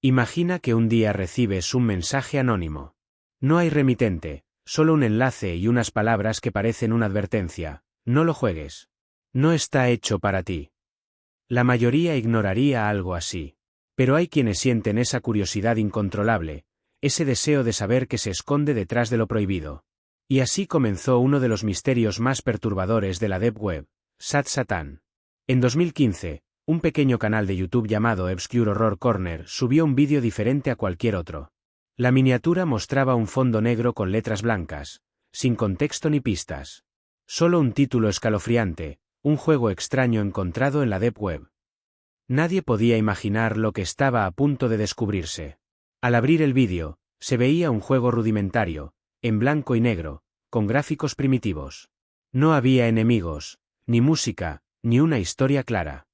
Imagina que un día recibes un mensaje anónimo. No hay remitente, solo un enlace y unas palabras que parecen una advertencia. No lo juegues. No está hecho para ti. La mayoría ignoraría algo así. Pero hay quienes sienten esa curiosidad incontrolable, ese deseo de saber qué se esconde detrás de lo prohibido. Y así comenzó uno de los misterios más perturbadores de la Deep Web, Sad Satan. En 2015, un pequeño canal de YouTube llamado Obscure Horror Corner subió un vídeo diferente a cualquier otro. La miniatura mostraba un fondo negro con letras blancas, sin contexto ni pistas. Solo un título escalofriante, un juego extraño encontrado en la Deep Web. Nadie podía imaginar lo que estaba a punto de descubrirse. Al abrir el vídeo, se veía un juego rudimentario, en blanco y negro, con gráficos primitivos. No había enemigos, ni música, ni una historia clara.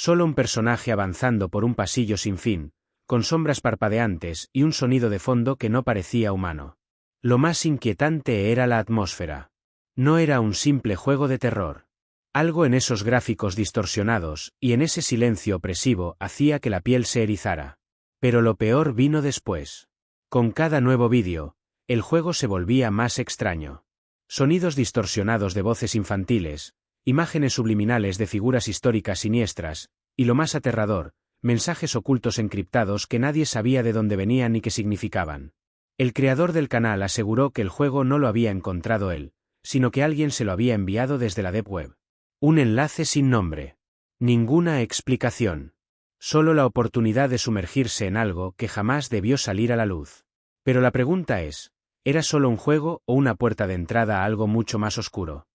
Solo un personaje avanzando por un pasillo sin fin, con sombras parpadeantes y un sonido de fondo que no parecía humano. Lo más inquietante era la atmósfera. No era un simple juego de terror. Algo en esos gráficos distorsionados y en ese silencio opresivo hacía que la piel se erizara. Pero lo peor vino después. Con cada nuevo vídeo, el juego se volvía más extraño. Sonidos distorsionados de voces infantiles, imágenes subliminales de figuras históricas siniestras, y lo más aterrador, mensajes ocultos encriptados que nadie sabía de dónde venían ni qué significaban. El creador del canal aseguró que el juego no lo había encontrado él, sino que alguien se lo había enviado desde la Deep Web. Un enlace sin nombre. Ninguna explicación. Solo la oportunidad de sumergirse en algo que jamás debió salir a la luz. Pero la pregunta es, ¿era solo un juego o una puerta de entrada a algo mucho más oscuro?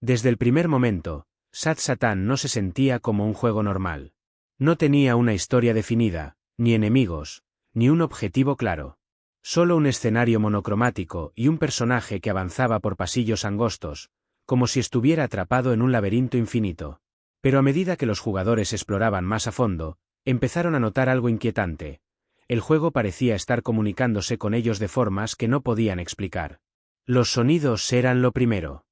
Desde el primer momento, Sad Satan no se sentía como un juego normal. No tenía una historia definida, ni enemigos, ni un objetivo claro. Solo un escenario monocromático y un personaje que avanzaba por pasillos angostos, como si estuviera atrapado en un laberinto infinito. Pero a medida que los jugadores exploraban más a fondo, empezaron a notar algo inquietante. El juego parecía estar comunicándose con ellos de formas que no podían explicar. Los sonidos eran lo primero.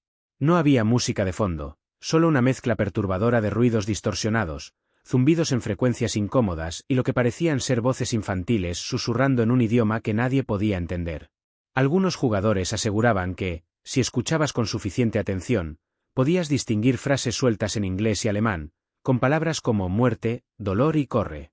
No había música de fondo, solo una mezcla perturbadora de ruidos distorsionados, zumbidos en frecuencias incómodas y lo que parecían ser voces infantiles susurrando en un idioma que nadie podía entender. Algunos jugadores aseguraban que, si escuchabas con suficiente atención, podías distinguir frases sueltas en inglés y alemán, con palabras como muerte, dolor y corre.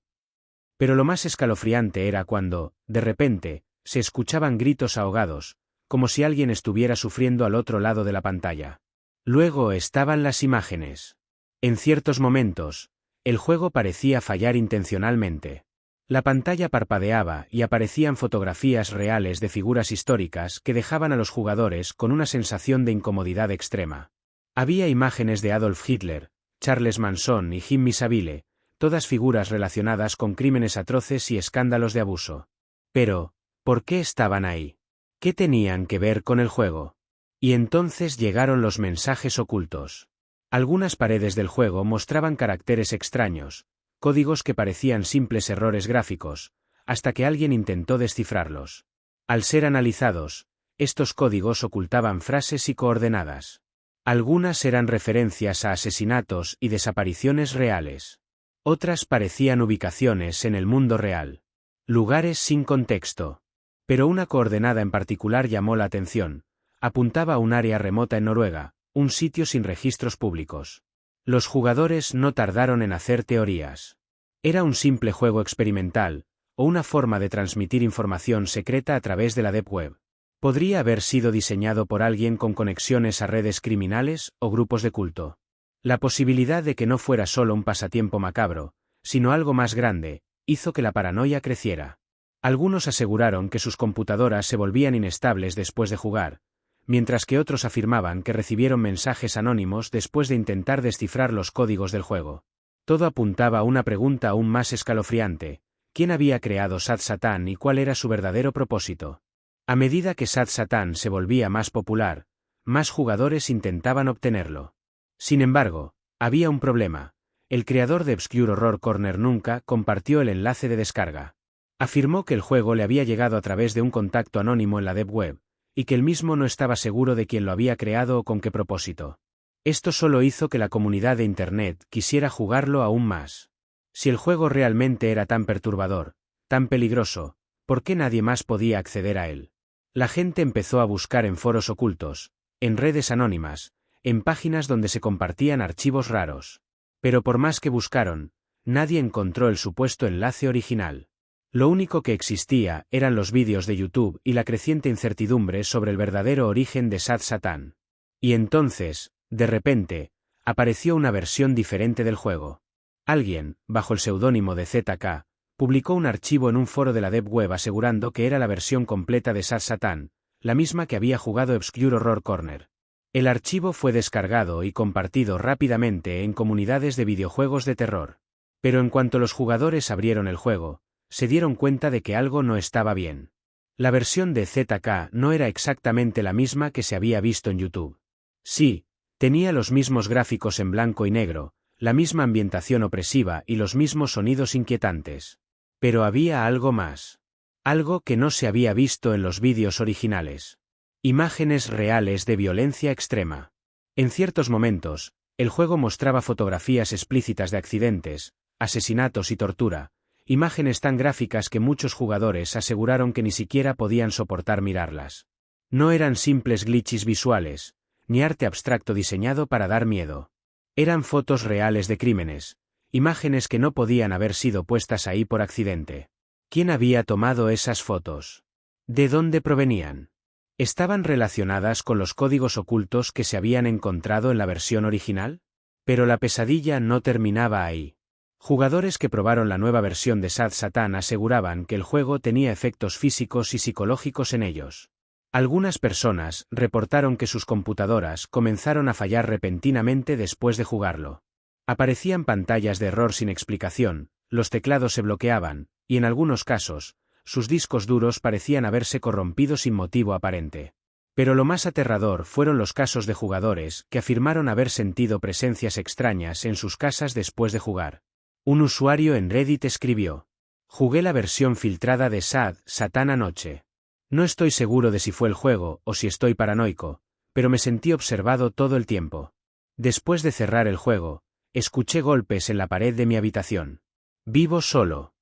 Pero lo más escalofriante era cuando, de repente, se escuchaban gritos ahogados, como si alguien estuviera sufriendo al otro lado de la pantalla. Luego estaban las imágenes. En ciertos momentos, el juego parecía fallar intencionalmente. La pantalla parpadeaba y aparecían fotografías reales de figuras históricas que dejaban a los jugadores con una sensación de incomodidad extrema. Había imágenes de Adolf Hitler, Charles Manson y Jimmy Savile, todas figuras relacionadas con crímenes atroces y escándalos de abuso. Pero, ¿por qué estaban ahí? ¿Qué tenían que ver con el juego? Y entonces llegaron los mensajes ocultos. Algunas paredes del juego mostraban caracteres extraños, códigos que parecían simples errores gráficos, hasta que alguien intentó descifrarlos. Al ser analizados, estos códigos ocultaban frases y coordenadas. Algunas eran referencias a asesinatos y desapariciones reales. Otras parecían ubicaciones en el mundo real. Lugares sin contexto. Pero una coordenada en particular llamó la atención. Apuntaba a un área remota en Noruega, un sitio sin registros públicos. Los jugadores no tardaron en hacer teorías. ¿Era un simple juego experimental, o una forma de transmitir información secreta a través de la Deep Web? ¿Podría haber sido diseñado por alguien con conexiones a redes criminales o grupos de culto? La posibilidad de que no fuera solo un pasatiempo macabro, sino algo más grande, hizo que la paranoia creciera. Algunos aseguraron que sus computadoras se volvían inestables después de jugar, mientras que otros afirmaban que recibieron mensajes anónimos después de intentar descifrar los códigos del juego. Todo apuntaba a una pregunta aún más escalofriante: ¿quién había creado Sad Satan y cuál era su verdadero propósito? A medida que Sad Satan se volvía más popular, más jugadores intentaban obtenerlo. Sin embargo, había un problema. El creador de Obscure Horror Corner nunca compartió el enlace de descarga. Afirmó que el juego le había llegado a través de un contacto anónimo en la Deep Web, y que él mismo no estaba seguro de quién lo había creado o con qué propósito. Esto solo hizo que la comunidad de Internet quisiera jugarlo aún más. Si el juego realmente era tan perturbador, tan peligroso, ¿por qué nadie más podía acceder a él? La gente empezó a buscar en foros ocultos, en redes anónimas, en páginas donde se compartían archivos raros. Pero por más que buscaron, nadie encontró el supuesto enlace original. Lo único que existía eran los vídeos de YouTube y la creciente incertidumbre sobre el verdadero origen de Sad Satan. Y entonces, de repente, apareció una versión diferente del juego. Alguien, bajo el seudónimo de ZK, publicó un archivo en un foro de la Deep Web asegurando que era la versión completa de Sad Satan, la misma que había jugado Obscure Horror Corner. El archivo fue descargado y compartido rápidamente en comunidades de videojuegos de terror. Pero en cuanto los jugadores abrieron el juego, se dieron cuenta de que algo no estaba bien. La versión de ZK no era exactamente la misma que se había visto en YouTube. Sí, tenía los mismos gráficos en blanco y negro, la misma ambientación opresiva y los mismos sonidos inquietantes. Pero había algo más. Algo que no se había visto en los vídeos originales. Imágenes reales de violencia extrema. En ciertos momentos, el juego mostraba fotografías explícitas de accidentes, asesinatos y tortura, imágenes tan gráficas que muchos jugadores aseguraron que ni siquiera podían soportar mirarlas. No eran simples glitches visuales, ni arte abstracto diseñado para dar miedo. Eran fotos reales de crímenes, imágenes que no podían haber sido puestas ahí por accidente. ¿Quién había tomado esas fotos? ¿De dónde provenían? ¿Estaban relacionadas con los códigos ocultos que se habían encontrado en la versión original? Pero la pesadilla no terminaba ahí. Jugadores que probaron la nueva versión de Sad Satan aseguraban que el juego tenía efectos físicos y psicológicos en ellos. Algunas personas reportaron que sus computadoras comenzaron a fallar repentinamente después de jugarlo. Aparecían pantallas de error sin explicación, los teclados se bloqueaban, y en algunos casos, sus discos duros parecían haberse corrompido sin motivo aparente. Pero lo más aterrador fueron los casos de jugadores que afirmaron haber sentido presencias extrañas en sus casas después de jugar. Un usuario en Reddit escribió: "Jugué la versión filtrada de Sad Satan anoche. No estoy seguro de si fue el juego o si estoy paranoico, pero me sentí observado todo el tiempo. Después de cerrar el juego, escuché golpes en la pared de mi habitación. Vivo solo".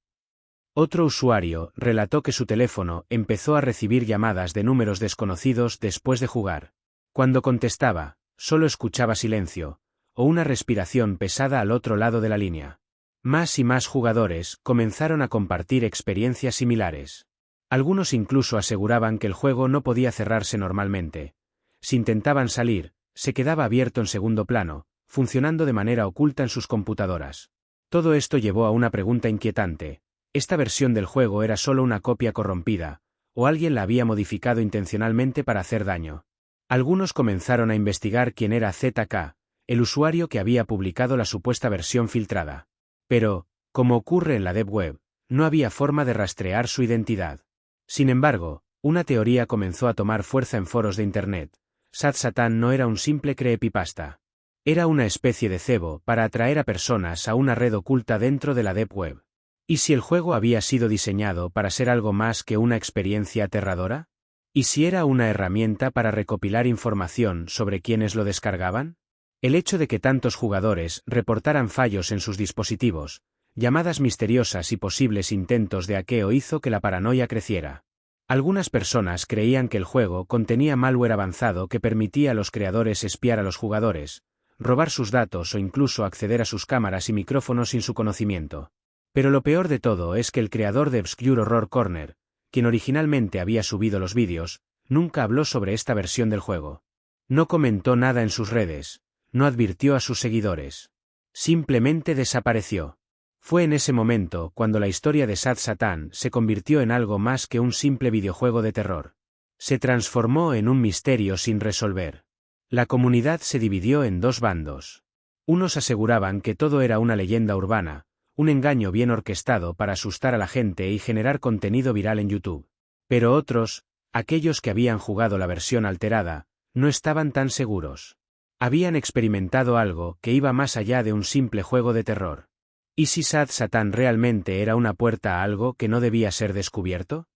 Otro usuario relató que su teléfono empezó a recibir llamadas de números desconocidos después de jugar. Cuando contestaba, solo escuchaba silencio, o una respiración pesada al otro lado de la línea. Más y más jugadores comenzaron a compartir experiencias similares. Algunos incluso aseguraban que el juego no podía cerrarse normalmente. Si intentaban salir, se quedaba abierto en segundo plano, funcionando de manera oculta en sus computadoras. Todo esto llevó a una pregunta inquietante. ¿Esta versión del juego era solo una copia corrompida, o alguien la había modificado intencionalmente para hacer daño? Algunos comenzaron a investigar quién era ZK, el usuario que había publicado la supuesta versión filtrada. Pero, como ocurre en la Deep Web, no había forma de rastrear su identidad. Sin embargo, una teoría comenzó a tomar fuerza en foros de Internet. Sad Satan no era un simple creepypasta. Era una especie de cebo para atraer a personas a una red oculta dentro de la Deep Web. ¿Y si el juego había sido diseñado para ser algo más que una experiencia aterradora? ¿Y si era una herramienta para recopilar información sobre quienes lo descargaban? El hecho de que tantos jugadores reportaran fallos en sus dispositivos, llamadas misteriosas y posibles intentos de hackeo hizo que la paranoia creciera. Algunas personas creían que el juego contenía malware avanzado que permitía a los creadores espiar a los jugadores, robar sus datos o incluso acceder a sus cámaras y micrófonos sin su conocimiento. Pero lo peor de todo es que el creador de Obscure Horror Corner, quien originalmente había subido los vídeos, nunca habló sobre esta versión del juego. No comentó nada en sus redes, no advirtió a sus seguidores. Simplemente desapareció. Fue en ese momento cuando la historia de Sad Satan se convirtió en algo más que un simple videojuego de terror. Se transformó en un misterio sin resolver. La comunidad se dividió en dos bandos. Unos aseguraban que todo era una leyenda urbana, un engaño bien orquestado para asustar a la gente y generar contenido viral en YouTube. Pero otros, aquellos que habían jugado la versión alterada, no estaban tan seguros. Habían experimentado algo que iba más allá de un simple juego de terror. ¿Y si Sad Satan realmente era una puerta a algo que no debía ser descubierto?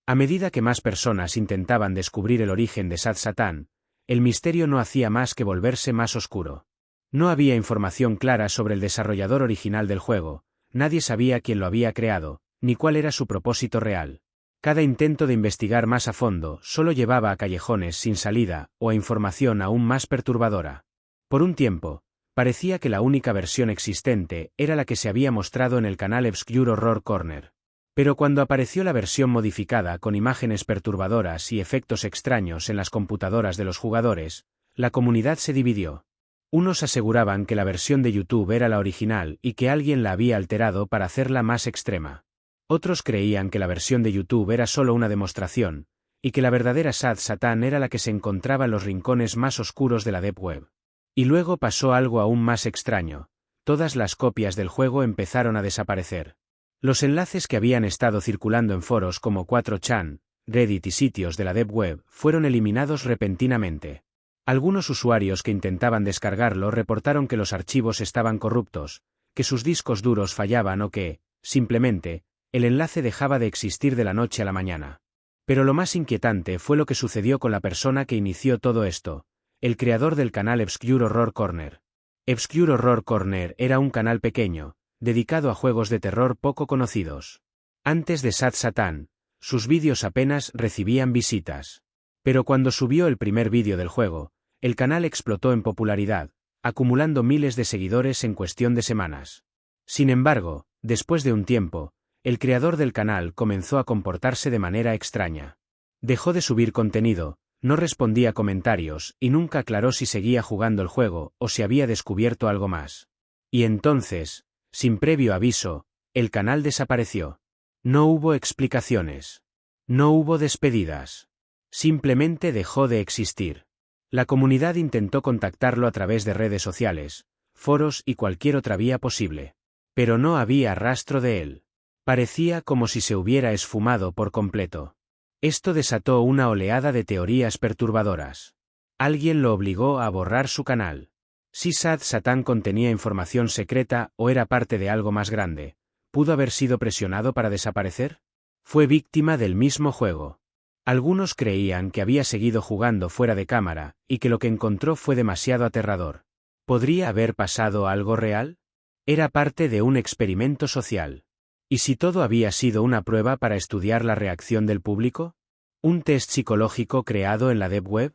A medida que más personas intentaban descubrir el origen de Sad Satan, el misterio no hacía más que volverse más oscuro. No había información clara sobre el desarrollador original del juego, nadie sabía quién lo había creado, ni cuál era su propósito real. Cada intento de investigar más a fondo solo llevaba a callejones sin salida o a información aún más perturbadora. Por un tiempo, parecía que la única versión existente era la que se había mostrado en el canal Obscure Horror Corner. Pero cuando apareció la versión modificada con imágenes perturbadoras y efectos extraños en las computadoras de los jugadores, la comunidad se dividió. Unos aseguraban que la versión de YouTube era la original y que alguien la había alterado para hacerla más extrema. Otros creían que la versión de YouTube era solo una demostración, y que la verdadera Sad Satan era la que se encontraba en los rincones más oscuros de la Deep Web. Y luego pasó algo aún más extraño. Todas las copias del juego empezaron a desaparecer. Los enlaces que habían estado circulando en foros como 4chan, Reddit y sitios de la Deep Web fueron eliminados repentinamente. Algunos usuarios que intentaban descargarlo reportaron que los archivos estaban corruptos, que sus discos duros fallaban o que, simplemente, el enlace dejaba de existir de la noche a la mañana. Pero lo más inquietante fue lo que sucedió con la persona que inició todo esto, el creador del canal Obscure Horror Corner. Obscure Horror Corner era un canal pequeño, dedicado a juegos de terror poco conocidos. Antes de Sad Satan, sus vídeos apenas recibían visitas. Pero cuando subió el primer vídeo del juego, el canal explotó en popularidad, acumulando miles de seguidores en cuestión de semanas. Sin embargo, después de un tiempo, el creador del canal comenzó a comportarse de manera extraña. Dejó de subir contenido, no respondía a comentarios y nunca aclaró si seguía jugando el juego o si había descubierto algo más. Y entonces, sin previo aviso, el canal desapareció. No hubo explicaciones. No hubo despedidas. Simplemente dejó de existir. La comunidad intentó contactarlo a través de redes sociales, foros y cualquier otra vía posible. Pero no había rastro de él. Parecía como si se hubiera esfumado por completo. Esto desató una oleada de teorías perturbadoras. Alguien lo obligó a borrar su canal. Si Sad Satan contenía información secreta o era parte de algo más grande, ¿pudo haber sido presionado para desaparecer? Fue víctima del mismo juego. Algunos creían que había seguido jugando fuera de cámara y que lo que encontró fue demasiado aterrador. ¿Podría haber pasado algo real? Era parte de un experimento social. ¿Y si todo había sido una prueba para estudiar la reacción del público? ¿Un test psicológico creado en la Deep Web?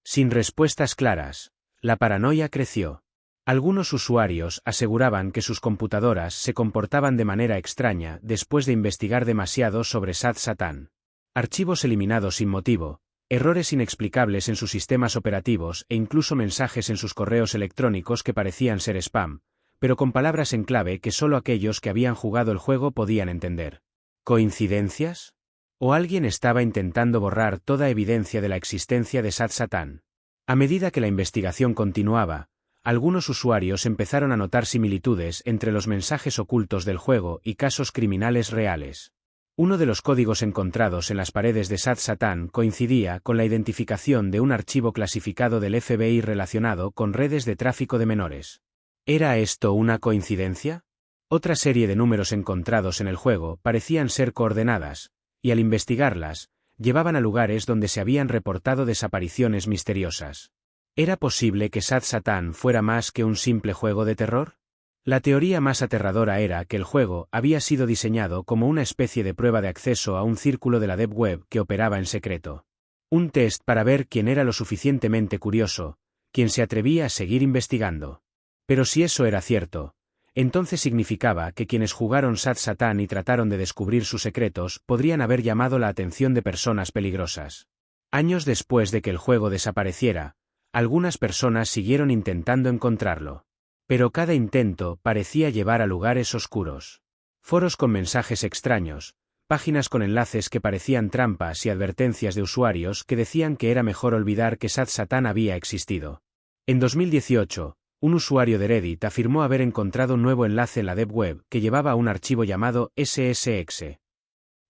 Sin respuestas claras, la paranoia creció. Algunos usuarios aseguraban que sus computadoras se comportaban de manera extraña después de investigar demasiado sobre Sad Satan. Archivos eliminados sin motivo, errores inexplicables en sus sistemas operativos e incluso mensajes en sus correos electrónicos que parecían ser spam, pero con palabras en clave que solo aquellos que habían jugado el juego podían entender. ¿Coincidencias? ¿O alguien estaba intentando borrar toda evidencia de la existencia de Sad Satan? A medida que la investigación continuaba, algunos usuarios empezaron a notar similitudes entre los mensajes ocultos del juego y casos criminales reales. Uno de los códigos encontrados en las paredes de Sad Satan coincidía con la identificación de un archivo clasificado del FBI relacionado con redes de tráfico de menores. ¿Era esto una coincidencia? Otra serie de números encontrados en el juego parecían ser coordenadas, y al investigarlas, llevaban a lugares donde se habían reportado desapariciones misteriosas. ¿Era posible que Sad Satan fuera más que un simple juego de terror? La teoría más aterradora era que el juego había sido diseñado como una especie de prueba de acceso a un círculo de la Deep Web que operaba en secreto. Un test para ver quién era lo suficientemente curioso, quién se atrevía a seguir investigando. Pero si eso era cierto, entonces significaba que quienes jugaron Sad Satan y trataron de descubrir sus secretos podrían haber llamado la atención de personas peligrosas. Años después de que el juego desapareciera, algunas personas siguieron intentando encontrarlo. Pero cada intento parecía llevar a lugares oscuros. Foros con mensajes extraños, páginas con enlaces que parecían trampas y advertencias de usuarios que decían que era mejor olvidar que Sad Satan había existido. En 2018, un usuario de Reddit afirmó haber encontrado un nuevo enlace en la Deep Web que llevaba a un archivo llamado SSX.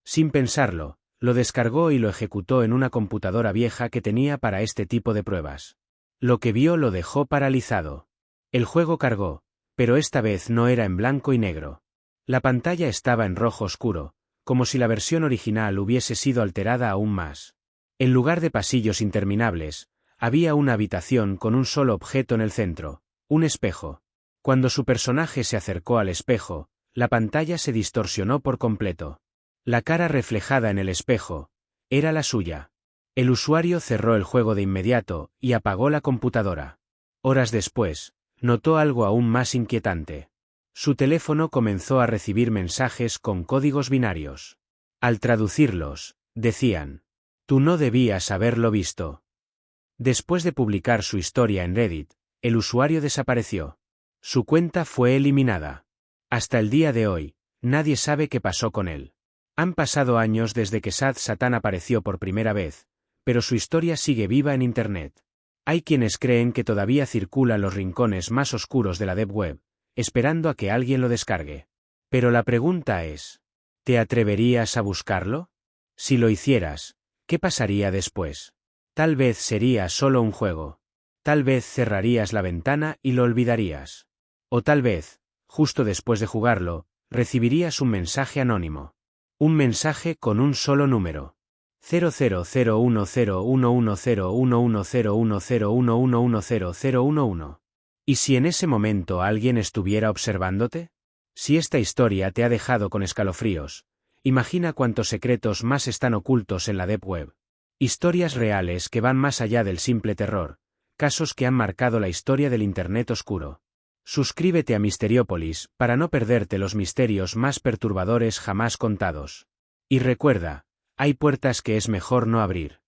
Sin pensarlo, lo descargó y lo ejecutó en una computadora vieja que tenía para este tipo de pruebas. Lo que vio lo dejó paralizado. El juego cargó, pero esta vez no era en blanco y negro. La pantalla estaba en rojo oscuro, como si la versión original hubiese sido alterada aún más. En lugar de pasillos interminables, había una habitación con un solo objeto en el centro. Un espejo. Cuando su personaje se acercó al espejo, La pantalla se distorsionó por completo. La cara reflejada en el espejo era la suya. El usuario cerró el juego de inmediato y apagó la computadora. Horas después, notó algo aún más inquietante. Su teléfono comenzó a recibir mensajes con códigos binarios. Al traducirlos, decían: «Tú no debías haberlo visto». Después de publicar su historia en Reddit, el usuario desapareció. Su cuenta fue eliminada. Hasta el día de hoy, nadie sabe qué pasó con él. Han pasado años desde que Sad Satán apareció por primera vez, pero su historia sigue viva en Internet. Hay quienes creen que todavía circula en los rincones más oscuros de la Deep Web, esperando a que alguien lo descargue. Pero la pregunta es: ¿te atreverías a buscarlo? Si lo hicieras, ¿qué pasaría después? Tal vez sería solo un juego. Tal vez cerrarías la ventana y lo olvidarías. O tal vez, justo después de jugarlo, recibirías un mensaje anónimo. Un mensaje con un solo número. 00010110110110110011. ¿Y si en ese momento alguien estuviera observándote? Si esta historia te ha dejado con escalofríos, imagina cuántos secretos más están ocultos en la Deep Web. Historias reales que van más allá del simple terror, casos que han marcado la historia del Internet oscuro. Suscríbete a Misteriópolis para no perderte los misterios más perturbadores jamás contados. Y recuerda, hay puertas que es mejor no abrir.